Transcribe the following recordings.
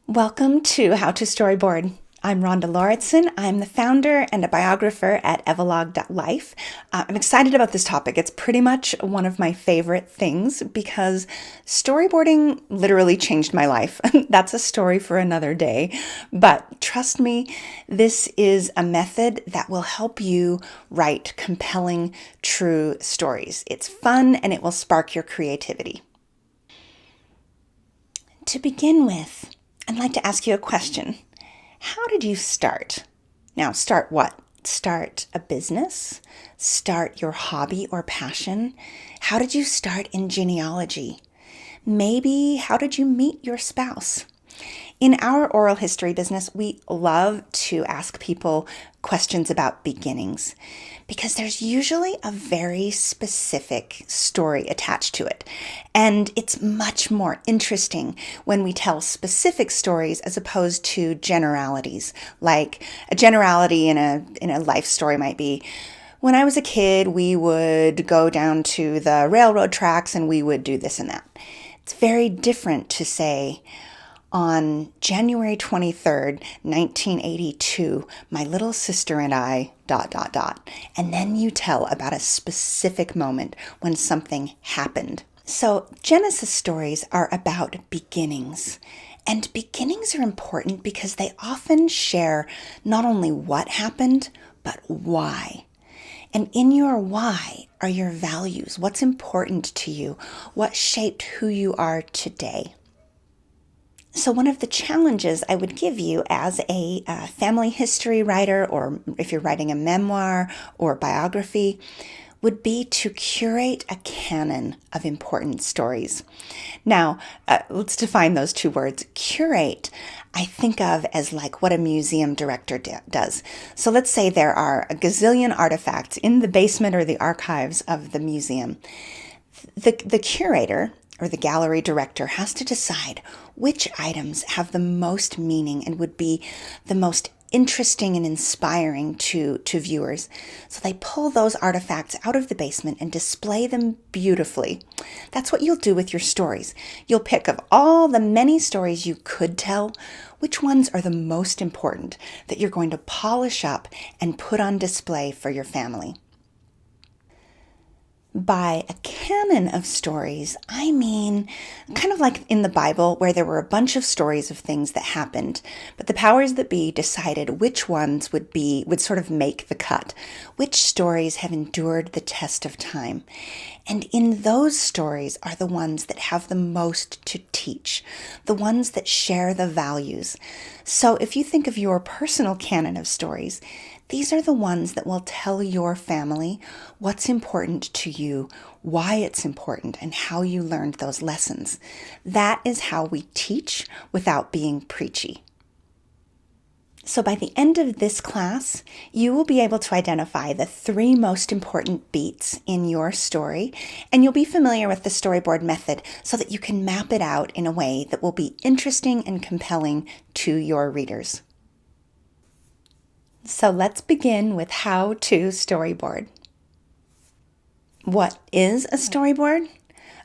Welcome to How to Storyboard. I'm Rhonda Lauritsen. I'm the founder and a biographer at evalog.life. I'm excited about this topic. It's pretty much one of my favorite things because storyboarding literally changed my life. That's a story for another day. But trust me, this is a method that will help you write compelling, true stories. It's fun and it will spark your creativity. To begin with, I'd like to ask you a question. How did you start? Now, start what? Start a business? Start your hobby or passion? How did you start in genealogy? Maybe how did you meet your spouse? In our oral history business, we love to ask people questions about beginnings because there's usually a very specific story attached to it. And it's much more interesting when we tell specific stories as opposed to generalities. Like a generality in a life story might be, when I was a kid, we would go down to the railroad tracks and we would do this and that. It's very different to say, on January 23rd, 1982, my little sister and I, ... And then you tell about a specific moment when something happened. So Genesis stories are about beginnings. And beginnings are important because they often share not only what happened, but why. And in your why are your values. What's important to you? What shaped who you are today? So one of the challenges I would give you as a family history writer, or if you're writing a memoir or biography, would be to curate a canon of important stories. Now, let's define those two words. Curate, I think of as like what a museum director does. So let's say there are a gazillion artifacts in the basement or the archives of the museum. The curator, or the gallery director, has to decide which items have the most meaning and would be the most interesting and inspiring to viewers. So they pull those artifacts out of the basement and display them beautifully. That's what you'll do with your stories. You'll pick of all the many stories you could tell, which ones are the most important that you're going to polish up and put on display for your family. By a canon of stories, I mean kind of like in the Bible where there were a bunch of stories of things that happened, but the powers that be decided which ones would sort of make the cut, which stories have endured the test of time. And in those stories are the ones that have the most to teach, the ones that share the values. So if you think of your personal canon of stories, these are the ones that will tell your family what's important to you, why it's important, and how you learned those lessons. That is how we teach without being preachy. So by the end of this class, you will be able to identify the 3 most important beats in your story, and you'll be familiar with the storyboard method so that you can map it out in a way that will be interesting and compelling to your readers. So let's begin with how to storyboard. What is a storyboard?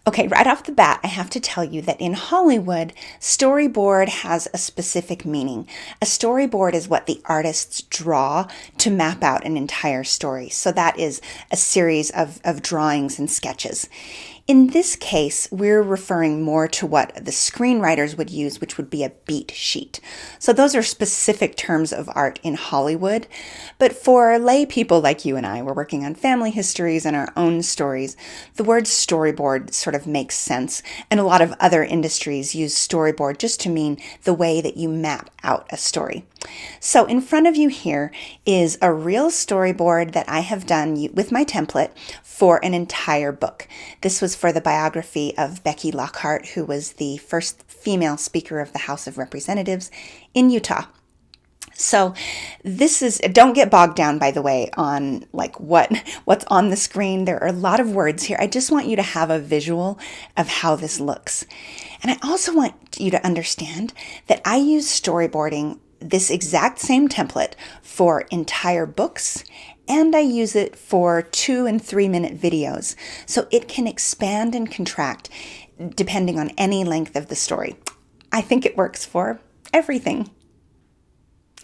Okay, right off the bat, I have to tell you that in Hollywood, storyboard has a specific meaning. A storyboard is what the artists draw to map out an entire story. So that is a series of drawings and sketches. In this case, we're referring more to what the screenwriters would use, which would be a beat sheet. So those are specific terms of art in Hollywood. But for lay people like you and I, we're working on family histories and our own stories, the word storyboard sort of makes sense. And a lot of other industries use storyboard just to mean the way that you map out a story. So in front of you here is a real storyboard that I have done with my template for an entire book. This was for the biography of Becky Lockhart, who was the first female Speaker of the House of Representatives in Utah. So this is, don't get bogged down, by the way, on like what's on the screen. There are a lot of words here. I just want you to have a visual of how this looks. And I also want you to understand that I use storyboarding, this exact same template, for entire books, and I use it for 2 and 3 minute videos. So it can expand and contract depending on any length of the story. I think it works for everything.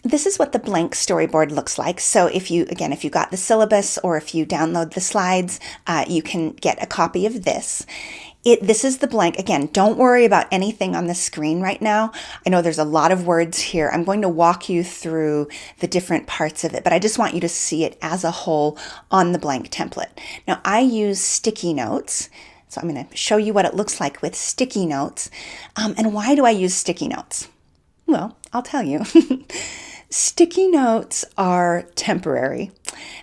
This is what the blank storyboard looks like. So if you got the syllabus or if you download the slides, you can get a copy of this. This is the blank. Again, don't worry about anything on the screen right now. I know there's a lot of words here. I'm going to walk you through the different parts of it, but I just want you to see it as a whole on the blank template. Now, I use sticky notes. So I'm going to show you what it looks like with sticky notes. And why do I use sticky notes? Well, I'll tell you. Sticky notes are temporary.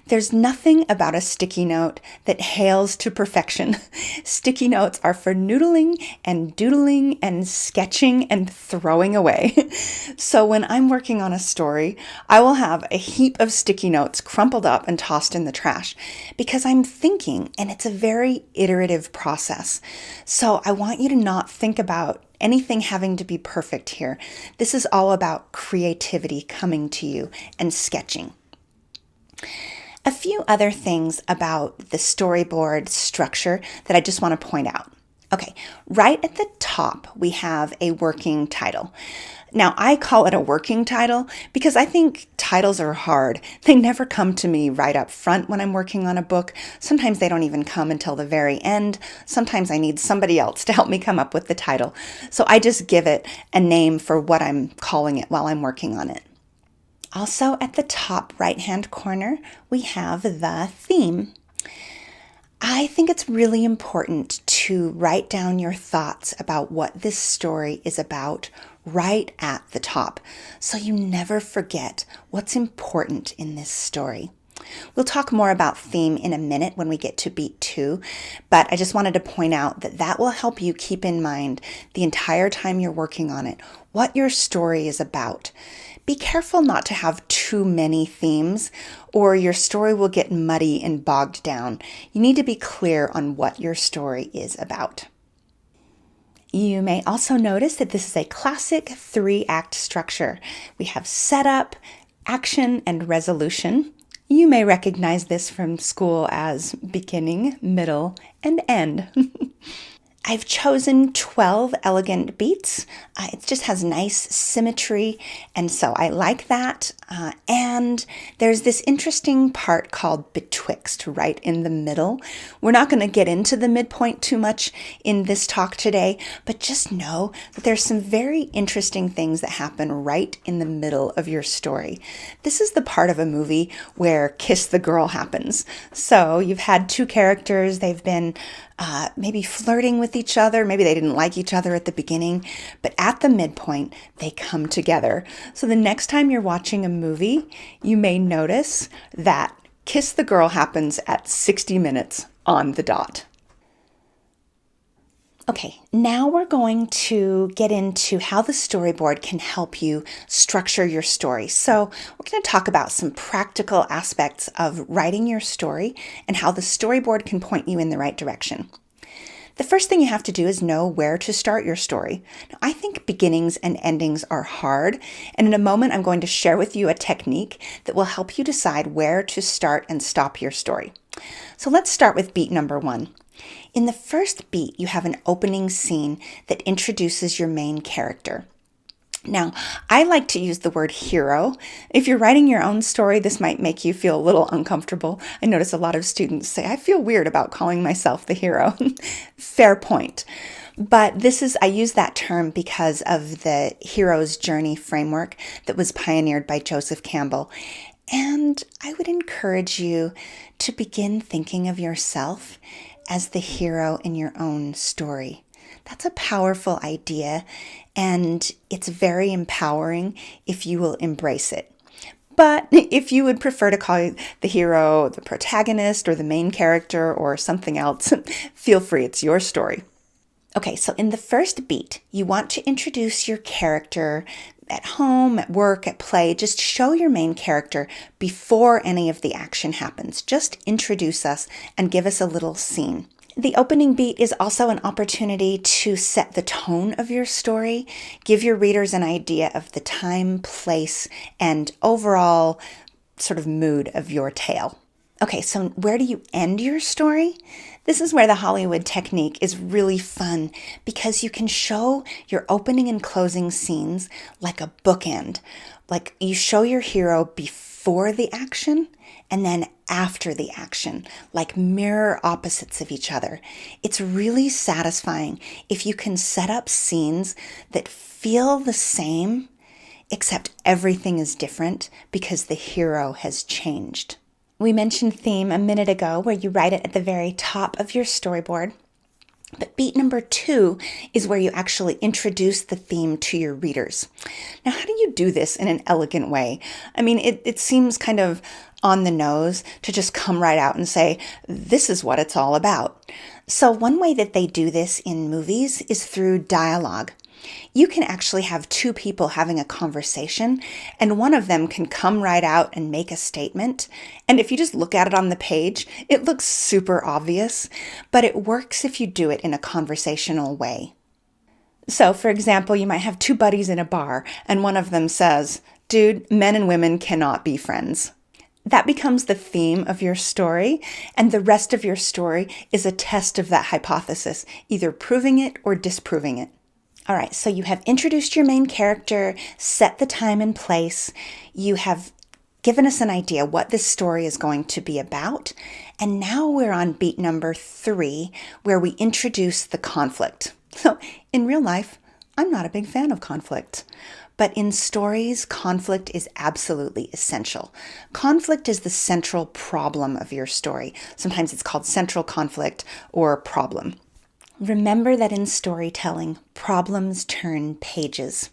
There's nothing about a sticky note that hails to perfection. Sticky notes are for noodling and doodling and sketching and throwing away. So when I'm working on a story, I will have a heap of sticky notes crumpled up and tossed in the trash because I'm thinking, and it's a very iterative process. So I want you to not think about anything having to be perfect here. This is all about creativity coming to you and sketching. A few other things about the storyboard structure that I just want to point out. Okay, right at the top, we have a working title. Now, I call it a working title because I think titles are hard. They never come to me right up front when I'm working on a book. Sometimes they don't even come until the very end. Sometimes I need somebody else to help me come up with the title. So I just give it a name for what I'm calling it while I'm working on it. Also, at the top right-hand corner, we have the theme. I think it's really important to write down your thoughts about what this story is about right at the top, so you never forget what's important in this story. We'll talk more about theme in a minute when we get to beat 2, but I just wanted to point out that that will help you keep in mind the entire time you're working on it, what your story is about. Be careful not to have too many themes, or your story will get muddy and bogged down. You need to be clear on what your story is about. You may also notice that this is a classic 3-act structure. We have setup, action, and resolution. You may recognize this from school as beginning, middle, and end. I've chosen 12 elegant beats. It just has nice symmetry, and so I like that. And there's this interesting part called betwixt right in the middle. We're not going to get into the midpoint too much in this talk today, but just know that there's some very interesting things that happen right in the middle of your story. This is the part of a movie where kiss the girl happens. So you've had two characters, they've been maybe flirting with each other. Maybe they didn't like each other at the beginning, but at the midpoint, they come together. So the next time you're watching a movie, you may notice that Kiss the Girl happens at 60 minutes on the dot. Okay, now we're going to get into how the storyboard can help you structure your story. So we're going to talk about some practical aspects of writing your story and how the storyboard can point you in the right direction. The first thing you have to do is know where to start your story. Now, I think beginnings and endings are hard, and in a moment I'm going to share with you a technique that will help you decide where to start and stop your story. So let's start with beat number 1. In the first beat, you have an opening scene that introduces your main character. Now, I like to use the word hero. If you're writing your own story, this might make you feel a little uncomfortable. I notice a lot of students say, I feel weird about calling myself the hero. Fair point. But I use that term because of the hero's journey framework that was pioneered by Joseph Campbell. And I would encourage you to begin thinking of yourself as the hero in your own story. That's a powerful idea, and it's very empowering if you will embrace it. But if you would prefer to call the hero the protagonist or the main character or something else, feel free, it's your story. Okay, so in the first beat, you want to introduce your character at home, at work, at play. Just show your main character before any of the action happens. Just introduce us and give us a little scene. The opening beat is also an opportunity to set the tone of your story, give your readers an idea of the time, place, and overall sort of mood of your tale. Okay, so where do you end your story? This is where the Hollywood technique is really fun because you can show your opening and closing scenes like a bookend. Like you show your hero before the action and then after the action, like mirror opposites of each other. It's really satisfying if you can set up scenes that feel the same, except everything is different because the hero has changed. We mentioned theme a minute ago, where you write it at the very top of your storyboard. But beat number 2 is where you actually introduce the theme to your readers. Now, how do you do this in an elegant way? I mean, it seems kind of on the nose to just come right out and say, this is what it's all about. So one way that they do this in movies is through dialogue. You can actually have two people having a conversation, and one of them can come right out and make a statement. And if you just look at it on the page, it looks super obvious, but it works if you do it in a conversational way. So, for example, you might have two buddies in a bar, and one of them says, "Dude, men and women cannot be friends." That becomes the theme of your story, and the rest of your story is a test of that hypothesis, either proving it or disproving it. All right, so you have introduced your main character, set the time and place. You have given us an idea what this story is going to be about. And now we're on beat number 3, where we introduce the conflict. So in real life, I'm not a big fan of conflict. But in stories, conflict is absolutely essential. Conflict is the central problem of your story. Sometimes it's called central conflict or problem. Remember that in storytelling, problems turn pages.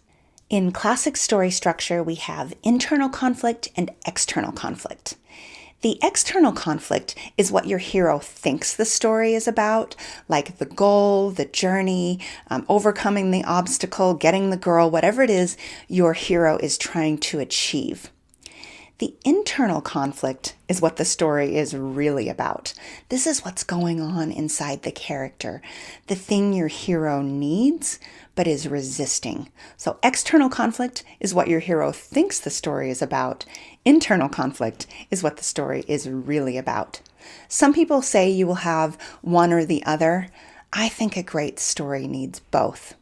In classic story structure, we have internal conflict and external conflict. The external conflict is what your hero thinks the story is about, like the goal, the journey, overcoming the obstacle, getting the girl, whatever it is your hero is trying to achieve. The internal conflict is what the story is really about. This is what's going on inside the character, the thing your hero needs but is resisting. So external conflict is what your hero thinks the story is about. Internal conflict is what the story is really about. Some people say you will have one or the other. I think a great story needs both.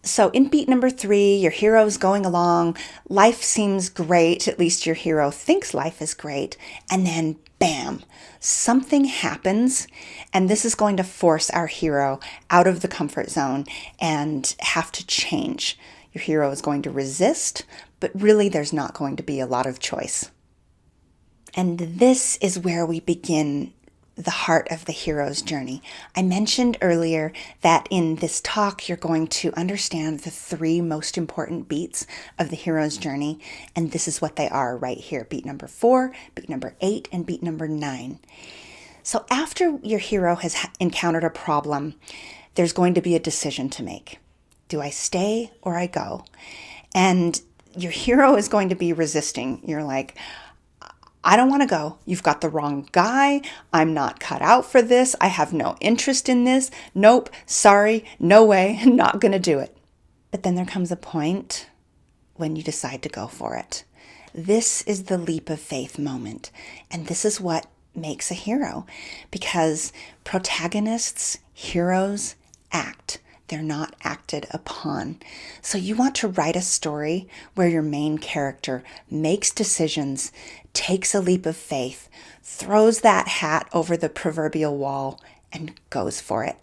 So in beat number 3, your hero's going along, life seems great, at least your hero thinks life is great, and then bam, something happens, and this is going to force our hero out of the comfort zone and have to change. Your hero is going to resist, but really there's not going to be a lot of choice. And this is where we begin the heart of the hero's journey. I mentioned earlier that in this talk, you're going to understand the 3 most important beats of the hero's journey, and this is what they are right here. Beat number 4, beat number 8, and beat number 9. So after your hero has encountered a problem, there's going to be a decision to make. Do I stay or I go? And your hero is going to be resisting. You're like, I don't want to go. You've got the wrong guy. I'm not cut out for this. I have no interest in this. Nope. Sorry. No way. Not going to do it. But then there comes a point when you decide to go for it. This is the leap of faith moment. And this is what makes a hero, because protagonists, heroes act. They're not acted upon. So you want to write a story where your main character makes decisions, takes a leap of faith, throws that hat over the proverbial wall, and goes for it.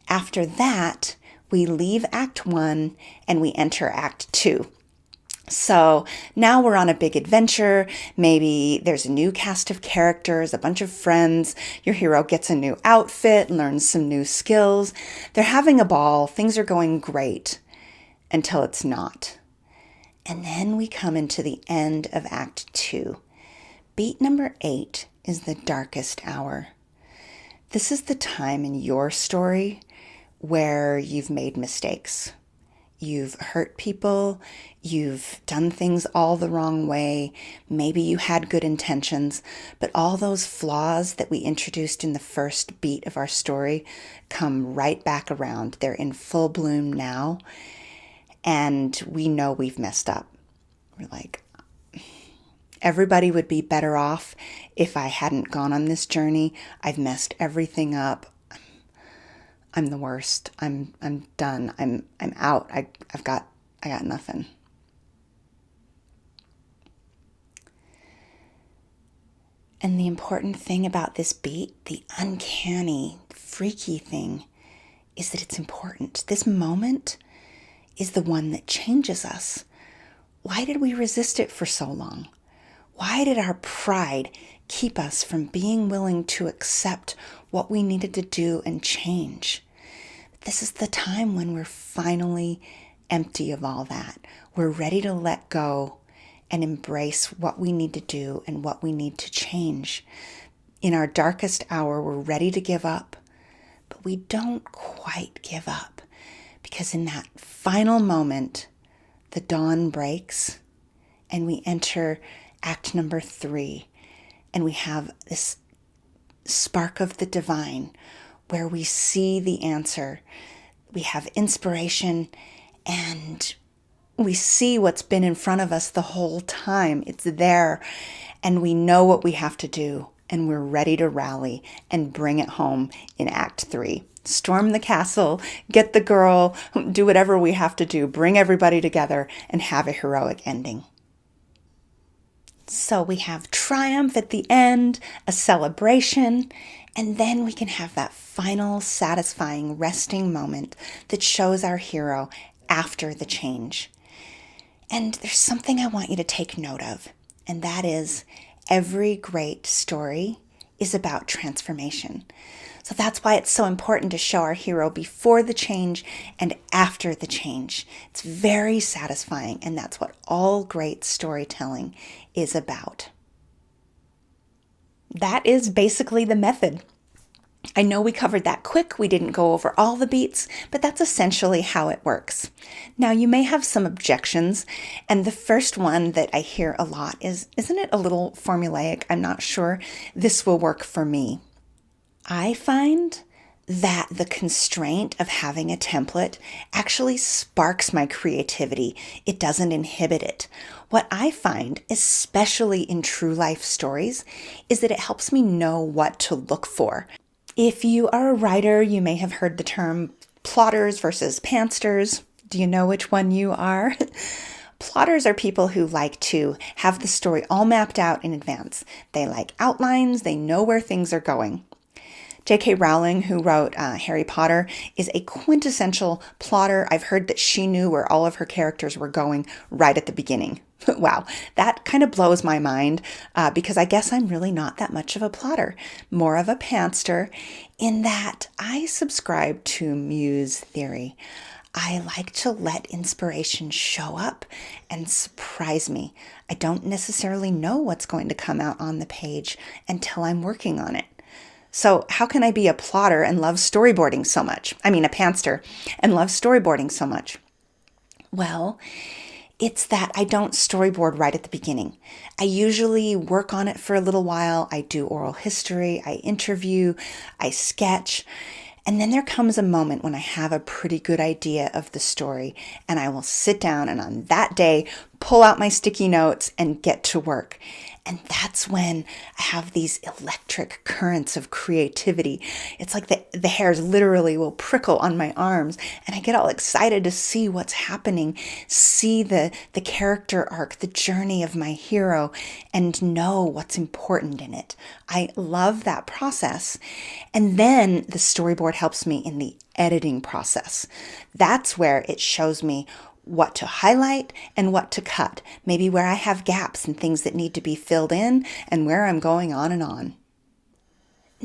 After that, we leave Act 1 and we enter Act 2. So now we're on a big adventure. Maybe there's a new cast of characters, a bunch of friends. Your hero gets a new outfit, learns some new skills. They're having a ball. Things are going great until it's not. And then we come into the end of Act 2. Beat number 8 is the darkest hour. This is the time in your story where you've made mistakes. You've hurt people, you've done things all the wrong way, maybe you had good intentions, but all those flaws that we introduced in the first beat of our story come right back around. They're in full bloom now, and we know we've messed up. We're like, Everybody would be better off if I hadn't gone on this journey. I've messed everything up. I'm the worst. I'm done. I'm out. I got nothing. And the important thing about this beat, the uncanny, freaky thing, is that it's important. This moment is the one that changes us. Why did we resist it for so long? Why did our pride keep us from being willing to accept what we needed to do and change? This is the time when we're finally empty of all that. We're ready to let go and embrace what we need to do and what we need to change. In our darkest hour, we're ready to give up, but we don't quite give up, because in that final moment, the dawn breaks and we enter act number 3, and we have this spark of the divine where we see the answer. We have inspiration, and we see what's been in front of us the whole time. It's there, and we know what we have to do, and we're ready to rally and bring it home in Act 3. Storm the castle, get the girl, do whatever we have to do, bring everybody together, and have a heroic ending. So we have triumph at the end, a celebration, and then we can have that final satisfying resting moment that shows our hero after the change. And there's something I want you to take note of, and that is every great story is about transformation. So that's why it's so important to show our hero before the change and after the change. It's very satisfying, and that's what all great storytelling is about. That is basically the method. I know we covered that quick. We didn't go over all the beats, but that's essentially how it works. Now, you may have some objections, and the first one that I hear a lot is, isn't it a little formulaic? I'm not sure this will work for me. I find that the constraint of having a template actually sparks my creativity. It doesn't inhibit it. What I find, especially in true life stories, is that it helps me know what to look for. If you are a writer, you may have heard the term plotters versus pansters. Do you know which one you are? Plotters are people who like to have the story all mapped out in advance. They like outlines, they know where things are going. J.K. Rowling, who wrote Harry Potter, is a quintessential plotter. I've heard that she knew where all of her characters were going right at the beginning. Wow, that kind of blows my mind because I guess I'm really not that much of a plotter, more of a pantster, in that I subscribe to muse theory. I like to let inspiration show up and surprise me. I don't necessarily know what's going to come out on the page until I'm working on it. So how can I be a plotter and love storyboarding so much? I mean, a pantster and love storyboarding so much? Well, it's that I don't storyboard right at the beginning. I usually work on it for a little while. I do oral history, I interview, I sketch. And then there comes a moment when I have a pretty good idea of the story, and I will sit down and on that day, pull out my sticky notes and get to work. And that's when I have these electric currents of creativity. It's like the hairs literally will prickle on my arms, and I get all excited to see what's happening, see the character arc, the journey of my hero, and know what's important in it. I love that process. And then the storyboard helps me in the editing process. That's where it shows me what to highlight and what to cut, maybe where I have gaps and things that need to be filled in, and where I'm going on and on.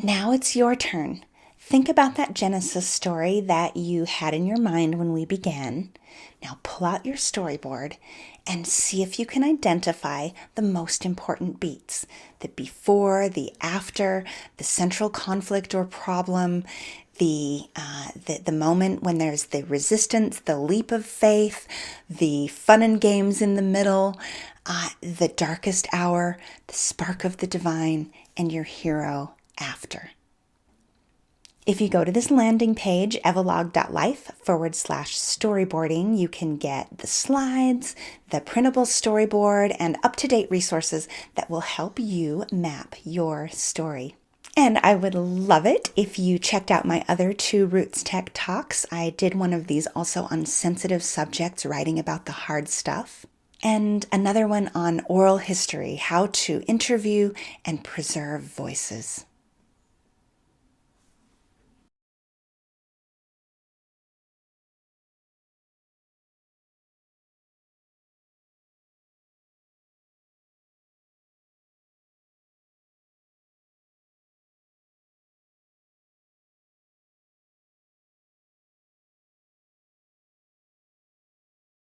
Now it's your turn. Think about that Genesis story that you had in your mind when we began. Now pull out your storyboard and see if you can identify the most important beats. The before, the after, the central conflict or problem, the moment when there's the resistance, the leap of faith, the fun and games in the middle, the darkest hour, the spark of the divine, and your hero after. If you go to this landing page, evalog.life/storyboarding, you can get the slides, the printable storyboard, and up-to-date resources that will help you map your story. And I would love it if you checked out my other 2 RootsTech talks. I did one of these also on sensitive subjects, writing about the hard stuff, and another one on oral history, how to interview and preserve voices.